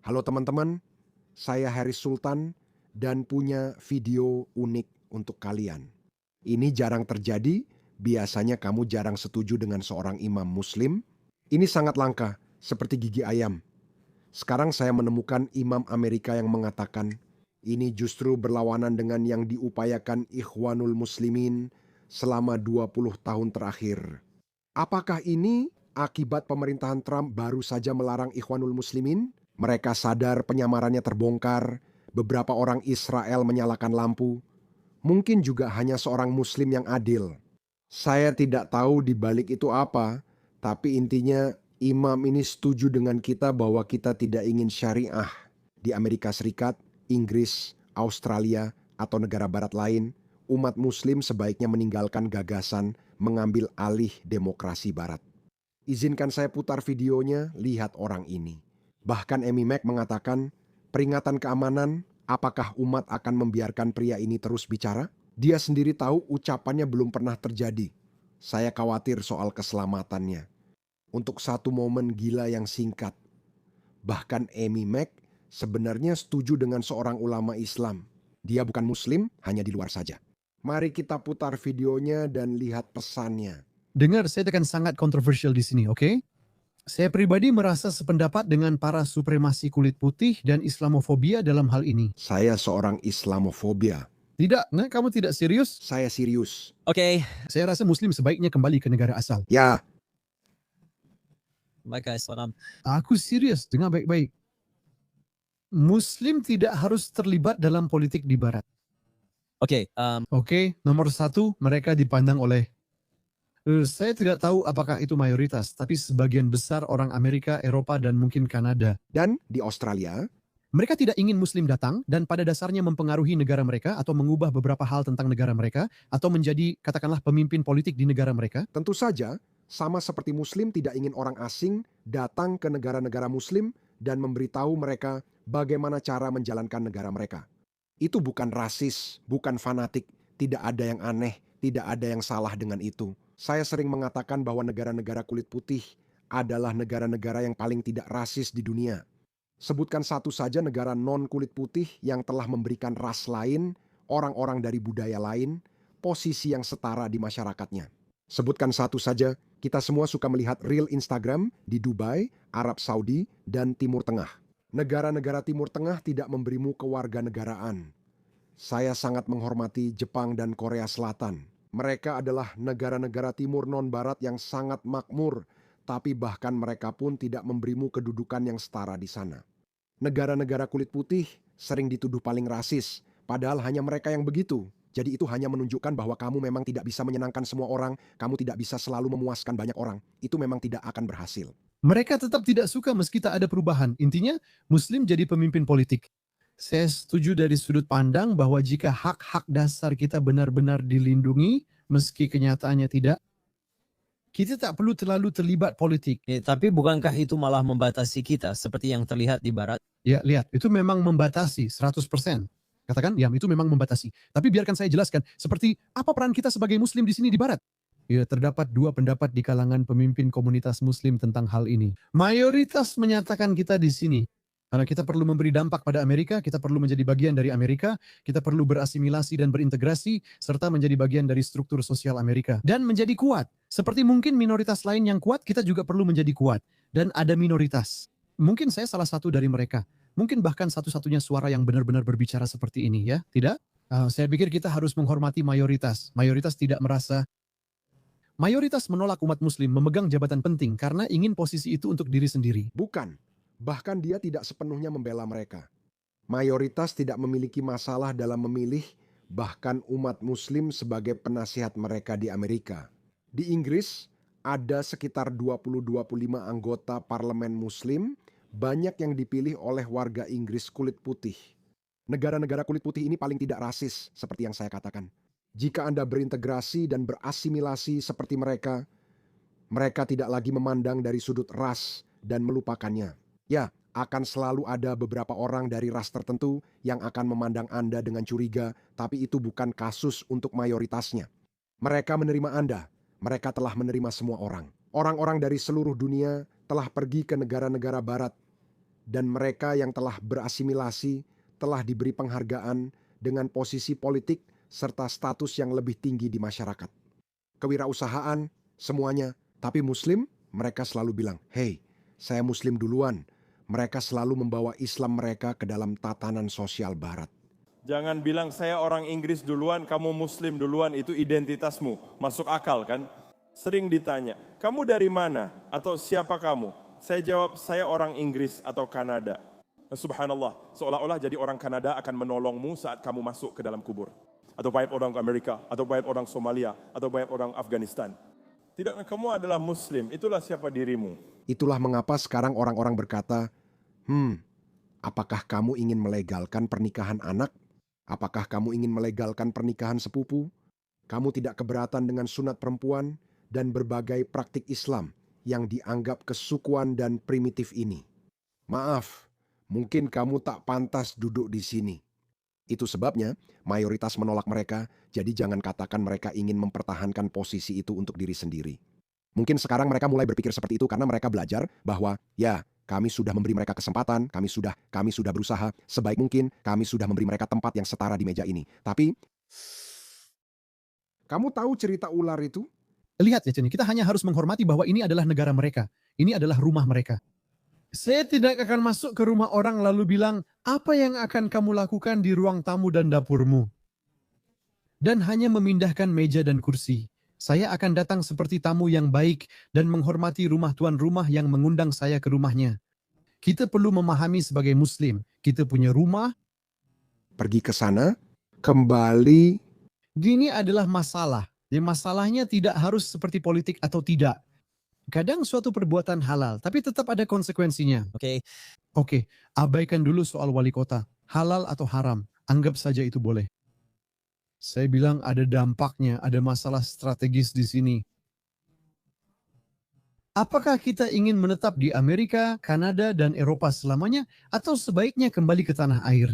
Halo teman-teman, saya Haris Sultan dan punya video unik untuk kalian. Ini jarang terjadi, biasanya kamu jarang setuju dengan seorang imam muslim. Ini sangat langka, seperti gigi ayam. Sekarang saya menemukan imam Amerika yang mengatakan, ini justru berlawanan dengan yang diupayakan Ikhwanul Muslimin selama 20 tahun terakhir. Apakah ini akibat pemerintahan Trump baru saja melarang Ikhwanul Muslimin? Mereka sadar penyamarannya terbongkar, beberapa orang Israel menyalakan lampu. Mungkin juga hanya seorang Muslim yang adil. Saya tidak tahu di balik itu apa, tapi intinya imam ini setuju dengan kita bahwa kita tidak ingin syariah di Amerika Serikat, Inggris, Australia, atau negara barat lain. Umat Muslim sebaiknya meninggalkan gagasan mengambil alih demokrasi barat. Izinkan saya putar videonya, lihat orang ini. Bahkan Amy Mack mengatakan, peringatan keamanan, apakah umat akan membiarkan pria ini terus bicara? Dia sendiri tahu ucapannya belum pernah terjadi. Saya khawatir soal keselamatannya. Untuk satu momen gila yang singkat. Bahkan Amy Mack sebenarnya setuju dengan seorang ulama Islam. Dia bukan Muslim, hanya di luar saja. Mari kita putar videonya dan lihat pesannya. Dengar, saya akan sangat kontroversial di sini, oke? Saya pribadi merasa sependapat dengan para supremasi kulit putih dan Islamofobia dalam hal ini. Saya seorang Islamofobia. Tidak, nah kamu tidak serius? Saya serius. Okay, Saya rasa Muslim sebaiknya kembali ke negara asal. Ya, Waalaikumsalam. Aku serius, dengar baik-baik. Muslim tidak harus terlibat dalam politik di Barat. Okay, Oke, nomor satu, mereka dipandang oleh saya tidak tahu apakah itu mayoritas, tapi sebagian besar orang Amerika, Eropa, dan mungkin Kanada. dan di Australia, Mereka tidak ingin Muslim datang dan pada dasarnya mempengaruhi negara mereka atau mengubah beberapa hal tentang negara mereka atau menjadi katakanlah pemimpin politik di negara mereka. tentu saja, sama seperti Muslim tidak ingin orang asing datang ke negara-negara Muslim dan memberitahu mereka bagaimana cara menjalankan negara mereka. Itu bukan rasis, bukan fanatik, tidak ada yang aneh, tidak ada yang salah dengan itu. Saya sering mengatakan bahwa negara-negara kulit putih adalah negara-negara yang paling tidak rasis di dunia. Sebutkan satu saja negara non-kulit putih yang telah memberikan ras lain, orang-orang dari budaya lain, posisi yang setara di masyarakatnya. Sebutkan satu saja, kita semua suka melihat reel Instagram di Dubai, Arab Saudi, dan Timur Tengah. Negara-negara Timur Tengah tidak memberimu kewarganegaraan. Saya sangat menghormati Jepang dan Korea Selatan. Mereka adalah negara-negara timur non-barat yang sangat makmur, tapi bahkan mereka pun tidak memberimu kedudukan yang setara di sana. Negara-negara kulit putih sering dituduh paling rasis, padahal hanya mereka yang begitu. Jadi itu hanya menunjukkan bahwa kamu memang tidak bisa menyenangkan semua orang, kamu tidak bisa selalu memuaskan banyak orang. Itu memang tidak akan berhasil. Mereka tetap tidak suka meski tak ada perubahan. Intinya, Muslim jadi pemimpin politik. Saya setuju dari sudut pandang bahwa jika hak-hak dasar kita benar-benar dilindungi, meski kenyataannya tidak, kita tak perlu terlalu terlibat politik. tapi bukankah itu malah membatasi kita seperti yang terlihat di Barat? Ya, lihat, itu memang membatasi 100%. Katakan, ya itu memang membatasi. Tapi biarkan saya jelaskan, seperti apa peran kita sebagai Muslim di sini di Barat? Ya, terdapat dua pendapat di kalangan pemimpin komunitas Muslim tentang hal ini. Mayoritas menyatakan kita di sini. Karena kita perlu memberi dampak pada Amerika, kita perlu menjadi bagian dari Amerika, kita perlu berasimilasi dan berintegrasi, serta menjadi bagian dari struktur sosial Amerika. Dan menjadi kuat. Seperti mungkin minoritas lain yang kuat, kita juga perlu menjadi kuat. Dan ada minoritas. Mungkin saya salah satu dari mereka. Mungkin bahkan satu-satunya suara yang benar-benar berbicara seperti ini, ya? Tidak? Saya pikir kita harus menghormati mayoritas. Mayoritas tidak merasa. Mayoritas menolak umat Muslim memegang jabatan penting karena ingin posisi itu untuk diri sendiri. Bukan, bahkan dia tidak sepenuhnya membela mereka. Mayoritas tidak memiliki masalah dalam memilih bahkan umat Muslim sebagai penasihat mereka di Amerika. Di Inggris, ada sekitar 20-25 anggota parlemen Muslim, banyak yang dipilih oleh warga Inggris kulit putih. Negara-negara kulit putih ini paling tidak rasis, seperti yang saya katakan. Jika Anda berintegrasi dan berasimilasi seperti mereka tidak lagi memandang dari sudut ras dan melupakannya. Ya, akan selalu ada beberapa orang dari ras tertentu yang akan memandang Anda dengan curiga, tapi itu bukan kasus untuk mayoritasnya. Mereka menerima Anda, mereka telah menerima semua orang. Orang-orang dari seluruh dunia telah pergi ke negara-negara barat. dan mereka yang telah berasimilasi telah diberi penghargaan dengan posisi politik serta status yang lebih tinggi di masyarakat. Kewirausahaan, semuanya. Tapi Muslim, mereka selalu bilang, "Hei, saya Muslim duluan." Mereka selalu membawa Islam mereka ke dalam tatanan sosial Barat. Jangan bilang saya orang Inggris duluan, kamu Muslim duluan, itu identitasmu. Masuk akal kan? Sering ditanya, kamu dari mana? Atau siapa kamu? Saya jawab, saya orang Inggris atau Kanada. Subhanallah, seolah-olah jadi orang Kanada akan menolongmu saat kamu masuk ke dalam kubur. Atau baik orang Amerika, atau baik orang Somalia, atau baik orang Afghanistan. Tidak, kamu adalah Muslim, itulah siapa dirimu. Itulah mengapa sekarang orang-orang berkata, apakah kamu ingin melegalkan pernikahan anak? Apakah kamu ingin melegalkan pernikahan sepupu? Kamu tidak keberatan dengan sunat perempuan dan berbagai praktik Islam yang dianggap kesukuan dan primitif ini. Maaf, mungkin kamu tak pantas duduk di sini. Itu sebabnya mayoritas menolak mereka, jadi jangan katakan mereka ingin mempertahankan posisi itu untuk diri sendiri. Mungkin sekarang mereka mulai berpikir seperti itu karena mereka belajar bahwa, ya, kami sudah memberi mereka kesempatan, kami sudah berusaha, sebaik mungkin kami sudah memberi mereka tempat yang setara di meja ini. Tapi, kamu tahu cerita ular itu? Lihat ya Jenny, kita hanya harus menghormati bahwa ini adalah negara mereka. Ini adalah rumah mereka. Saya tidak akan masuk ke rumah orang lalu bilang, apa yang akan kamu lakukan di ruang tamu dan dapurmu? Dan hanya memindahkan meja dan kursi. Saya akan datang seperti tamu yang baik dan menghormati rumah tuan rumah yang mengundang saya ke rumahnya. Kita perlu memahami sebagai Muslim, kita punya rumah. Pergi ke sana, kembali. Ini adalah masalah. Masalahnya tidak harus seperti politik atau tidak. Kadang suatu perbuatan halal, tapi tetap ada konsekuensinya. Oke, abaikan dulu soal wali kota. Halal atau haram, anggap saja itu boleh. Saya bilang ada dampaknya, ada masalah strategis di sini. Apakah kita ingin menetap di Amerika, Kanada, dan Eropa selamanya, atau sebaiknya kembali ke tanah air?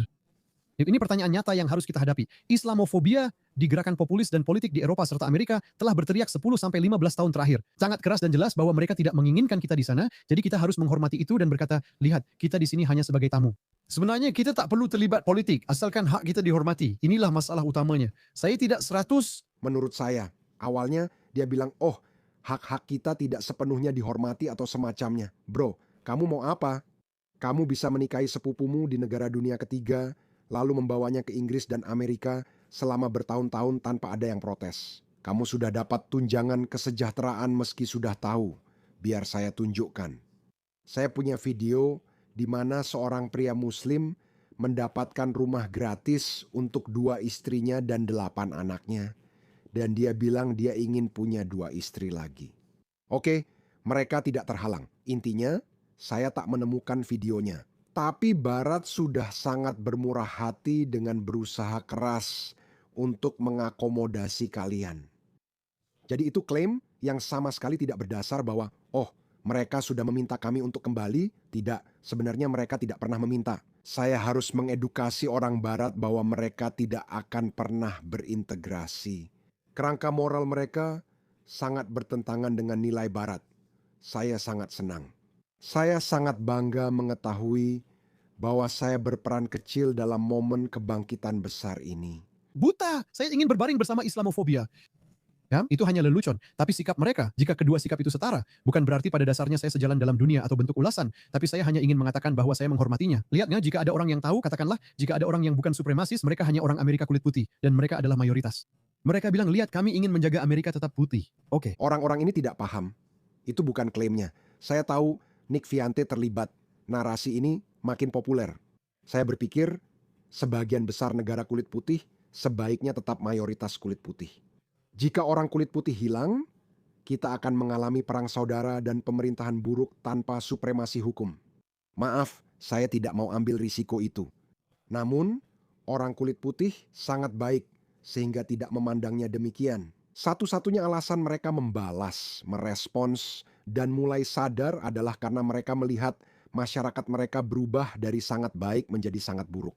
Ini pertanyaan nyata yang harus kita hadapi. Islamofobia di gerakan populis dan politik di Eropa serta Amerika telah berteriak 10-15 tahun terakhir. Sangat keras dan jelas bahwa mereka tidak menginginkan kita di sana, jadi kita harus menghormati itu dan berkata, lihat, kita di sini hanya sebagai tamu. Sebenarnya kita tak perlu terlibat politik, asalkan hak kita dihormati. Inilah masalah utamanya. Saya tidak 100. Menurut saya, awalnya dia bilang, oh, hak-hak kita tidak sepenuhnya dihormati atau semacamnya. Bro, kamu mau apa? Kamu bisa menikahi sepupumu di negara dunia ketiga, lalu membawanya ke Inggris dan Amerika selama bertahun-tahun tanpa ada yang protes. Kamu sudah dapat tunjangan kesejahteraan meski sudah tahu. Biar saya tunjukkan. Saya punya video di mana seorang pria Muslim mendapatkan rumah gratis untuk 2 istrinya dan 8 anaknya. Dan dia bilang dia ingin punya 2 istri lagi. Oke, mereka tidak terhalang. Intinya, saya tak menemukan videonya. Tapi Barat sudah sangat bermurah hati dengan berusaha keras untuk mengakomodasi kalian. Jadi itu klaim yang sama sekali tidak berdasar bahwa, oh, mereka sudah meminta kami untuk kembali. Tidak, sebenarnya mereka tidak pernah meminta. Saya harus mengedukasi orang Barat bahwa mereka tidak akan pernah berintegrasi. Kerangka moral mereka sangat bertentangan dengan nilai Barat. Saya sangat senang. Saya sangat bangga mengetahui bahwa saya berperan kecil dalam momen kebangkitan besar ini. Buta, saya ingin berbaring bersama Islamofobia. Ya, itu hanya lelucon, tapi sikap mereka, jika kedua sikap itu setara, bukan berarti pada dasarnya saya sejalan dalam dunia atau bentuk ulasan, tapi saya hanya ingin mengatakan bahwa saya menghormatinya. Lihatnya, jika ada orang yang tahu, katakanlah, jika ada orang yang bukan supremasis, mereka hanya orang Amerika kulit putih, dan mereka adalah mayoritas. Mereka bilang, lihat, kami ingin menjaga Amerika tetap putih. Oke. Orang-orang ini tidak paham. Itu bukan klaimnya. Saya tahu Nick Viante terlibat. Narasi ini makin populer. Saya berpikir sebagian besar negara kulit putih sebaiknya tetap mayoritas kulit putih. Jika orang kulit putih hilang, kita akan mengalami perang saudara dan pemerintahan buruk tanpa supremasi hukum. Maaf, saya tidak mau ambil risiko itu. Namun, orang kulit putih sangat baik sehingga tidak memandangnya demikian. Satu-satunya alasan mereka membalas, merespons, dan mulai sadar adalah karena mereka melihat masyarakat mereka berubah dari sangat baik menjadi sangat buruk.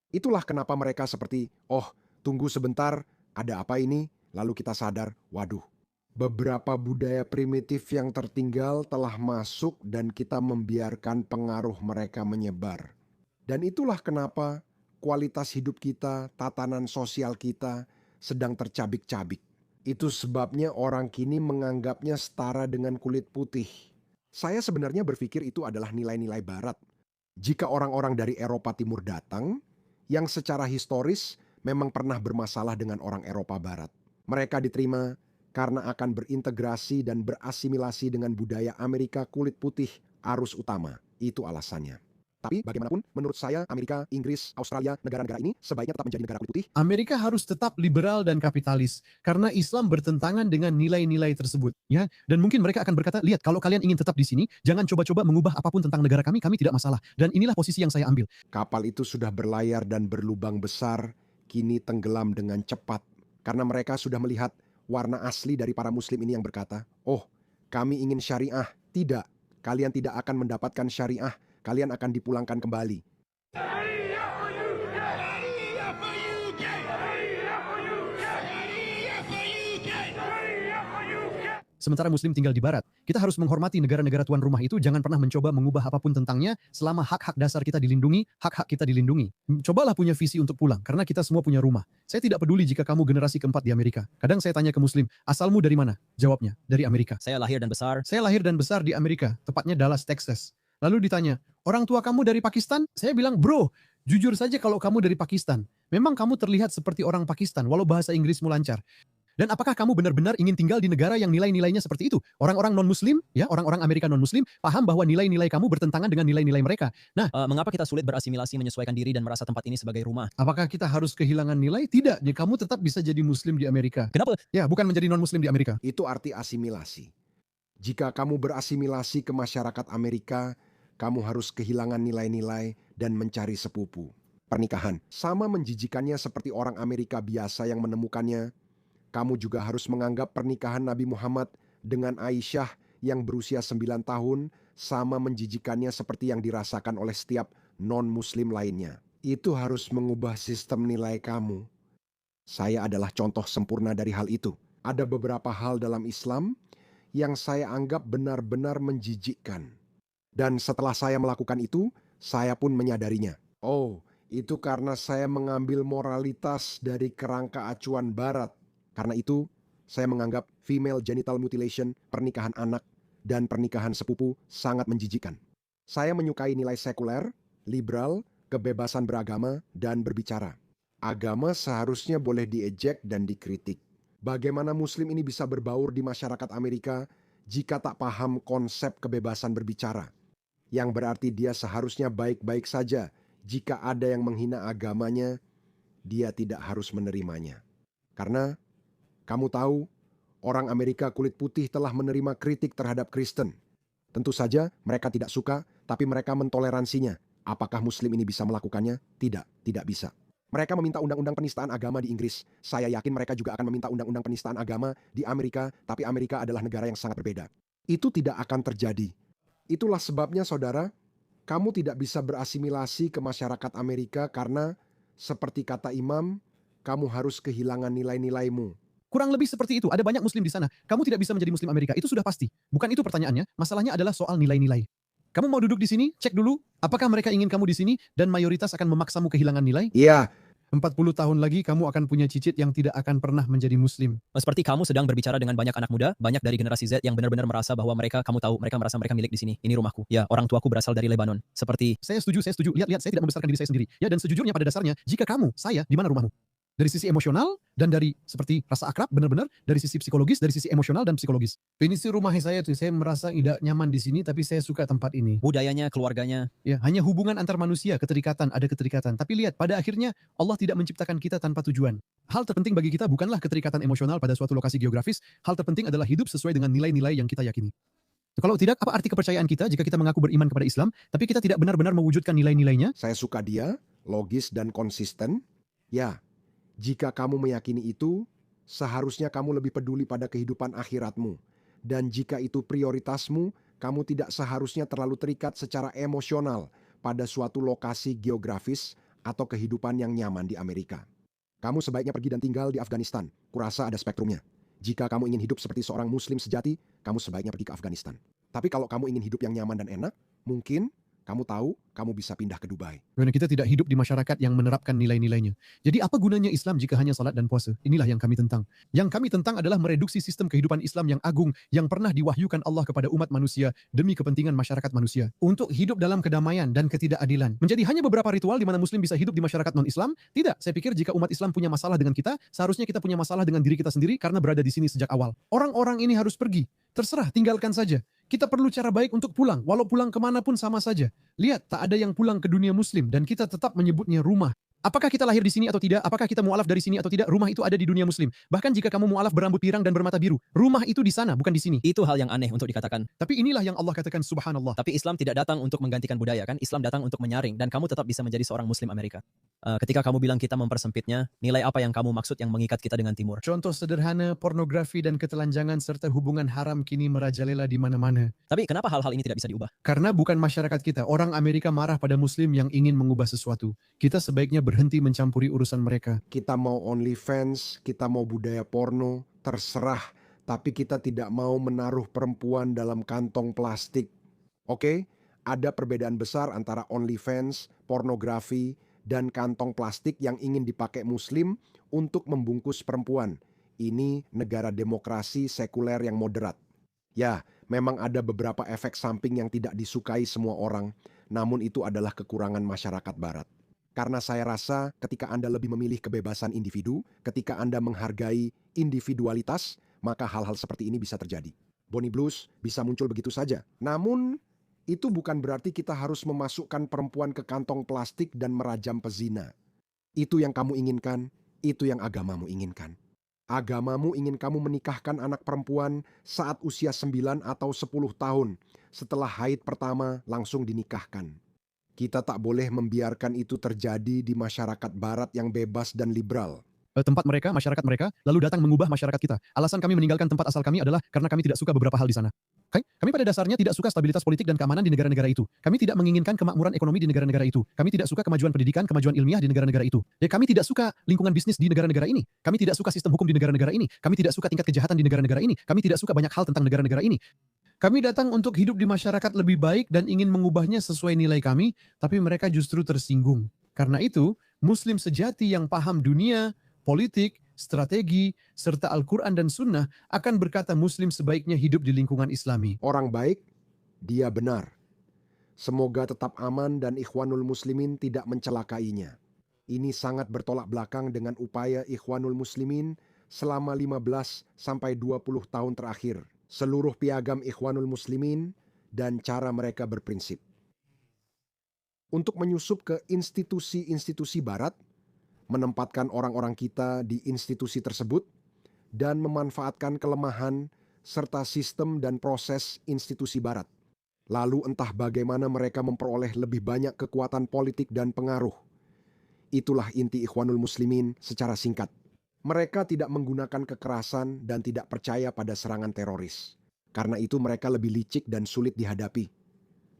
Itulah kenapa mereka seperti, oh, tunggu sebentar, ada apa ini? Lalu kita sadar, waduh, Beberapa budaya primitif yang tertinggal telah masuk dan kita membiarkan pengaruh mereka menyebar. Dan itulah kenapa kualitas hidup kita, tatanan sosial kita sedang tercabik-cabik. Itu sebabnya orang kini menganggapnya setara dengan kulit putih. Saya sebenarnya berpikir itu adalah nilai-nilai barat. Jika orang-orang dari Eropa Timur datang, yang secara historis memang pernah bermasalah dengan orang Eropa Barat. Mereka diterima karena akan berintegrasi dan berasimilasi dengan budaya Amerika kulit putih arus utama. Itu alasannya. Tapi bagaimanapun, menurut saya Amerika, Inggris, Australia, negara-negara ini sebaiknya tetap menjadi negara kulit putih. Amerika harus tetap liberal dan kapitalis karena Islam bertentangan dengan nilai-nilai tersebut, ya. Dan mungkin mereka akan berkata, lihat kalau kalian ingin tetap di sini, jangan coba-coba mengubah apapun tentang negara kami tidak masalah. Dan inilah posisi yang saya ambil. Kapal itu sudah berlayar dan berlubang besar, kini tenggelam dengan cepat. Karena mereka sudah melihat warna asli dari para muslim ini yang berkata, oh, kami ingin syariah. Tidak, kalian tidak akan mendapatkan syariah. Kalian akan dipulangkan kembali. Sementara muslim tinggal di barat, kita harus menghormati negara-negara tuan rumah itu, jangan pernah mencoba mengubah apapun tentangnya selama hak-hak dasar kita dilindungi, hak-hak kita dilindungi. Cobalah punya visi untuk pulang, karena kita semua punya rumah. Saya tidak peduli jika kamu generasi keempat di Amerika. Kadang saya tanya ke muslim, asalmu dari mana? Jawabnya, dari Amerika. Saya lahir dan besar. Saya lahir dan besar di Amerika, tepatnya Dallas, Texas. Lalu ditanya, orang tua kamu dari Pakistan? Saya bilang, bro, jujur saja kalau kamu dari Pakistan, memang kamu terlihat seperti orang Pakistan, walau bahasa Inggrismu lancar. Dan apakah kamu benar-benar ingin tinggal di negara yang nilai-nilainya seperti itu? Orang-orang non-muslim, ya, orang-orang Amerika non-muslim, paham bahwa nilai-nilai kamu bertentangan dengan nilai-nilai mereka. Nah, Mengapa kita sulit berasimilasi, menyesuaikan diri dan merasa tempat ini sebagai rumah? apakah kita harus kehilangan nilai? Tidak, ya, kamu tetap bisa jadi muslim di Amerika. Kenapa? Ya, bukan menjadi non-muslim di Amerika. Itu arti asimilasi. Jika kamu berasimilasi ke masyarakat Amerika, kamu harus kehilangan nilai-nilai dan mencari sepupu. Pernikahan sama menjijikannya seperti orang Amerika biasa yang menemukannya. Kamu juga harus menganggap pernikahan Nabi Muhammad dengan Aisyah yang berusia 9 tahun sama menjijikannya seperti yang dirasakan oleh setiap non-muslim lainnya. Itu harus mengubah sistem nilai kamu. Saya adalah contoh sempurna dari hal itu. Ada beberapa hal dalam Islam yang saya anggap benar-benar menjijikkan. Dan setelah saya melakukan itu, saya pun menyadarinya. Oh, itu karena saya mengambil moralitas dari kerangka acuan barat. Karena itu, saya menganggap female genital mutilation, pernikahan anak, dan pernikahan sepupu sangat menjijikkan. Saya menyukai nilai sekuler, liberal, kebebasan beragama, dan berbicara. Agama seharusnya boleh diejek dan dikritik. Bagaimana muslim ini bisa berbaur di masyarakat Amerika jika tak paham konsep kebebasan berbicara? Yang berarti dia seharusnya baik-baik saja. Jika ada yang menghina agamanya, dia tidak harus menerimanya. Karena kamu tahu, orang Amerika kulit putih telah menerima kritik terhadap Kristen. Tentu saja mereka tidak suka, tapi mereka mentoleransinya. Apakah muslim ini bisa melakukannya? Tidak, tidak bisa. Mereka meminta undang-undang penistaan agama di Inggris. Saya yakin mereka juga akan meminta undang-undang penistaan agama di Amerika, tapi Amerika adalah negara yang sangat berbeda. Itu tidak akan terjadi. Itulah sebabnya, saudara, kamu tidak bisa berasimilasi ke masyarakat Amerika karena, seperti kata Imam, kamu harus kehilangan nilai-nilaimu. Kurang lebih seperti itu. Ada banyak muslim di sana. Kamu tidak bisa menjadi muslim Amerika. Itu sudah pasti. Bukan itu pertanyaannya. Masalahnya adalah soal nilai-nilai. Kamu mau duduk di sini? Cek dulu. Apakah mereka ingin kamu di sini dan mayoritas akan memaksamu kehilangan nilai? Iya, 40 tahun lagi kamu akan punya cicit yang tidak akan pernah menjadi muslim. Seperti kamu sedang berbicara dengan banyak anak muda, banyak dari generasi Z yang benar-benar merasa bahwa kamu tahu, mereka merasa mereka milik di sini. Ini rumahku. Ya, orang tuaku berasal dari Lebanon. Seperti Saya setuju. Lihat, saya tidak membesarkan diri saya sendiri. Ya, dan sejujurnya pada dasarnya, jika kamu, saya, di mana rumahmu? Dari sisi emosional dan dari seperti rasa akrab, benar-benar dari sisi psikologis, dari sisi emosional dan psikologis. Ini sih rumah saya tuh, saya merasa tidak nyaman di sini, tapi saya suka tempat ini. budayanya, keluarganya. Ya, hanya hubungan antar manusia, keterikatan, ada keterikatan. Tapi lihat, pada akhirnya Allah tidak menciptakan kita tanpa tujuan. Hal terpenting bagi kita bukanlah keterikatan emosional pada suatu lokasi geografis, hal terpenting adalah hidup sesuai dengan nilai-nilai yang kita yakini. Kalau tidak, apa arti kepercayaan kita jika kita mengaku beriman kepada Islam, tapi kita tidak benar-benar mewujudkan nilai-nilainya? saya suka dia, logis dan konsisten. Ya, jika kamu meyakini itu, seharusnya kamu lebih peduli pada kehidupan akhiratmu. Dan jika itu prioritasmu, kamu tidak seharusnya terlalu terikat secara emosional pada suatu lokasi geografis atau kehidupan yang nyaman di Amerika. Kamu sebaiknya pergi dan tinggal di Afghanistan. Kurasa ada spektrumnya. Jika kamu ingin hidup seperti seorang muslim sejati, kamu sebaiknya pergi ke Afghanistan. Tapi kalau kamu ingin hidup yang nyaman dan enak, mungkin kamu tahu kamu bisa pindah ke Dubai. Karena kita tidak hidup di masyarakat yang menerapkan nilai-nilainya. Jadi apa gunanya Islam jika hanya salat dan puasa? Inilah yang kami tentang. Yang kami tentang adalah mereduksi sistem kehidupan Islam yang agung yang pernah diwahyukan Allah kepada umat manusia demi kepentingan masyarakat manusia. Untuk hidup dalam kedamaian dan ketidakadilan. Menjadi hanya beberapa ritual di mana Muslim bisa hidup di masyarakat non-Islam? Tidak. Saya pikir jika umat Islam punya masalah dengan kita, seharusnya kita punya masalah dengan diri kita sendiri karena berada di sini sejak awal. Orang-orang ini harus pergi. Terserah, tinggalkan saja. Kita perlu cara baik untuk pulang, walau pulang kemanapun sama saja. Lihat, tak ada yang pulang ke dunia muslim dan kita tetap menyebutnya rumah. Apakah kita lahir di sini atau tidak? Apakah kita mu'alaf dari sini atau tidak? Rumah itu ada di dunia muslim. Bahkan jika kamu mu'alaf berambut pirang dan bermata biru, rumah itu di sana, bukan di sini. Itu hal yang aneh untuk dikatakan. Tapi inilah yang Allah katakan subhanallah. Tapi Islam tidak datang untuk menggantikan budaya kan? Islam datang untuk menyaring dan kamu tetap bisa menjadi seorang Muslim Amerika. Ketika kamu bilang kita mempersempitnya, nilai apa yang kamu maksud yang mengikat kita dengan Timur? Contoh sederhana, pornografi dan ketelanjangan serta hubungan haram kini merajalela di mana-mana. Tapi kenapa hal-hal ini tidak bisa diubah? Karena bukan masyarakat kita. Orang Amerika marah pada muslim yang ingin mengubah sesuatu. Kita sebaiknya berhenti mencampuri urusan mereka. Kita mau OnlyFans, kita mau budaya porno, terserah. Tapi kita tidak mau menaruh perempuan dalam kantong plastik. Oke? Ada perbedaan besar antara OnlyFans, pornografi, dan kantong plastik yang ingin dipakai muslim untuk membungkus perempuan. Ini negara demokrasi sekuler yang moderat. Ya, memang ada beberapa efek samping yang tidak disukai semua orang, namun itu adalah kekurangan masyarakat barat. Karena saya rasa ketika Anda lebih memilih kebebasan individu, ketika Anda menghargai individualitas, maka hal-hal seperti ini bisa terjadi. Bonnie Blues bisa muncul begitu saja. Namun, itu bukan berarti kita harus memasukkan perempuan ke kantong plastik dan merajam pezina. Itu yang kamu inginkan, itu yang agamamu inginkan. Agamamu ingin kamu menikahkan anak perempuan saat usia 9 atau 10 tahun. Setelah haid pertama langsung dinikahkan. Kita tak boleh membiarkan itu terjadi di masyarakat barat yang bebas dan liberal. Tempat mereka, masyarakat mereka, lalu datang mengubah masyarakat kita. Alasan kami meninggalkan tempat asal kami adalah karena kami tidak suka beberapa hal di sana. Kami pada dasarnya tidak suka stabilitas politik dan keamanan di negara-negara itu. Kami tidak menginginkan kemakmuran ekonomi di negara-negara itu. Kami tidak suka kemajuan pendidikan, kemajuan ilmiah di negara-negara itu. Kami tidak suka lingkungan bisnis di negara-negara ini. Kami tidak suka sistem hukum di negara-negara ini. Kami tidak suka tingkat kejahatan di negara-negara ini. Kami tidak suka banyak hal tentang negara-negara ini. Kami datang untuk hidup di masyarakat lebih baik dan ingin mengubahnya sesuai nilai kami, tapi mereka justru tersinggung. Karena itu, Muslim sejati yang paham dunia, politik, strategi, serta Al-Quran dan Sunnah akan berkata Muslim sebaiknya hidup di lingkungan Islami. Orang baik, dia benar. Semoga tetap aman dan Ikhwanul Muslimin tidak mencelakainya. Ini sangat bertolak belakang dengan upaya Ikhwanul Muslimin selama 15 sampai 20 tahun terakhir. Seluruh piagam Ikhwanul Muslimin dan cara mereka berprinsip. Untuk menyusup ke institusi-institusi barat, menempatkan orang-orang kita di institusi tersebut, dan memanfaatkan kelemahan serta sistem dan proses institusi barat. Lalu entah bagaimana mereka memperoleh lebih banyak kekuatan politik dan pengaruh. Itulah inti Ikhwanul Muslimin secara singkat. Mereka tidak menggunakan kekerasan dan tidak percaya pada serangan teroris. Karena itu mereka lebih licik dan sulit dihadapi.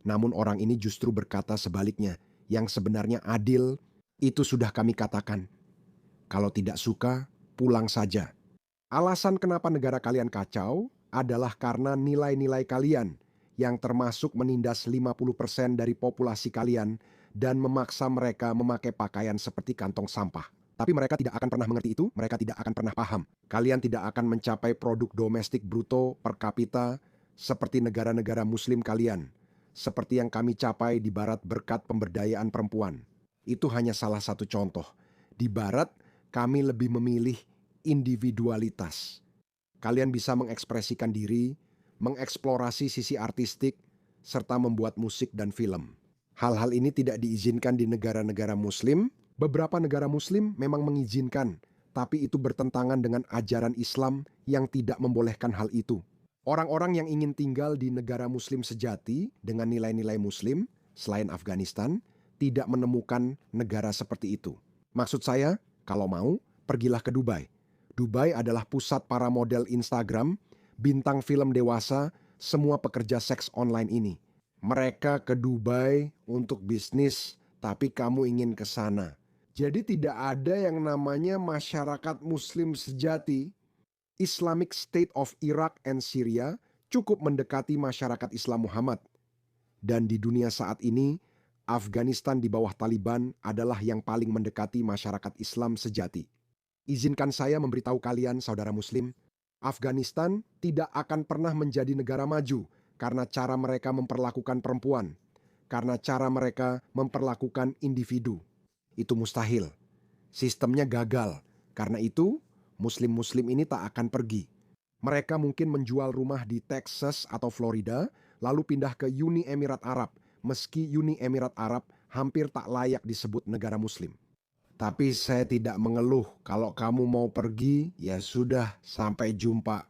Namun orang ini justru berkata sebaliknya, yang sebenarnya adil, itu sudah kami katakan. Kalau tidak suka, pulang saja. Alasan kenapa negara kalian kacau adalah karena nilai-nilai kalian yang termasuk menindas 50% dari populasi kalian dan memaksa mereka memakai pakaian seperti kantong sampah. Tapi mereka tidak akan pernah mengerti itu, mereka tidak akan pernah paham. Kalian tidak akan mencapai produk domestik bruto per kapita seperti negara-negara muslim kalian. Seperti yang kami capai di barat berkat pemberdayaan perempuan. Itu hanya salah satu contoh. Di barat, kami lebih memilih individualitas. Kalian bisa mengekspresikan diri, mengeksplorasi sisi artistik, serta membuat musik dan film. Hal-hal ini tidak diizinkan di negara-negara muslim. Beberapa negara muslim memang mengizinkan, tapi itu bertentangan dengan ajaran Islam yang tidak membolehkan hal itu. Orang-orang yang ingin tinggal di negara muslim sejati dengan nilai-nilai muslim, selain Afghanistan, tidak menemukan negara seperti itu. Maksud saya, kalau mau, pergilah ke Dubai. Dubai adalah pusat para model Instagram, bintang film dewasa, semua pekerja seks online ini. Mereka ke Dubai untuk bisnis, tapi kamu ingin ke sana. Jadi tidak ada yang namanya masyarakat muslim sejati. Islamic State of Iraq and Syria cukup mendekati masyarakat Islam Muhammad. Dan di dunia saat ini, Afghanistan di bawah Taliban adalah yang paling mendekati masyarakat Islam sejati. Izinkan saya memberitahu kalian, saudara Muslim, Afghanistan tidak akan pernah menjadi negara maju karena cara mereka memperlakukan perempuan, karena cara mereka memperlakukan individu. Itu mustahil. Sistemnya gagal. Karena itu, Muslim-Muslim ini tak akan pergi. Mereka mungkin menjual rumah di Texas atau Florida, lalu pindah ke Uni Emirat Arab, meski Uni Emirat Arab hampir tak layak disebut negara Muslim. Tapi saya tidak mengeluh. Kalau kamu mau pergi, ya sudah, sampai jumpa.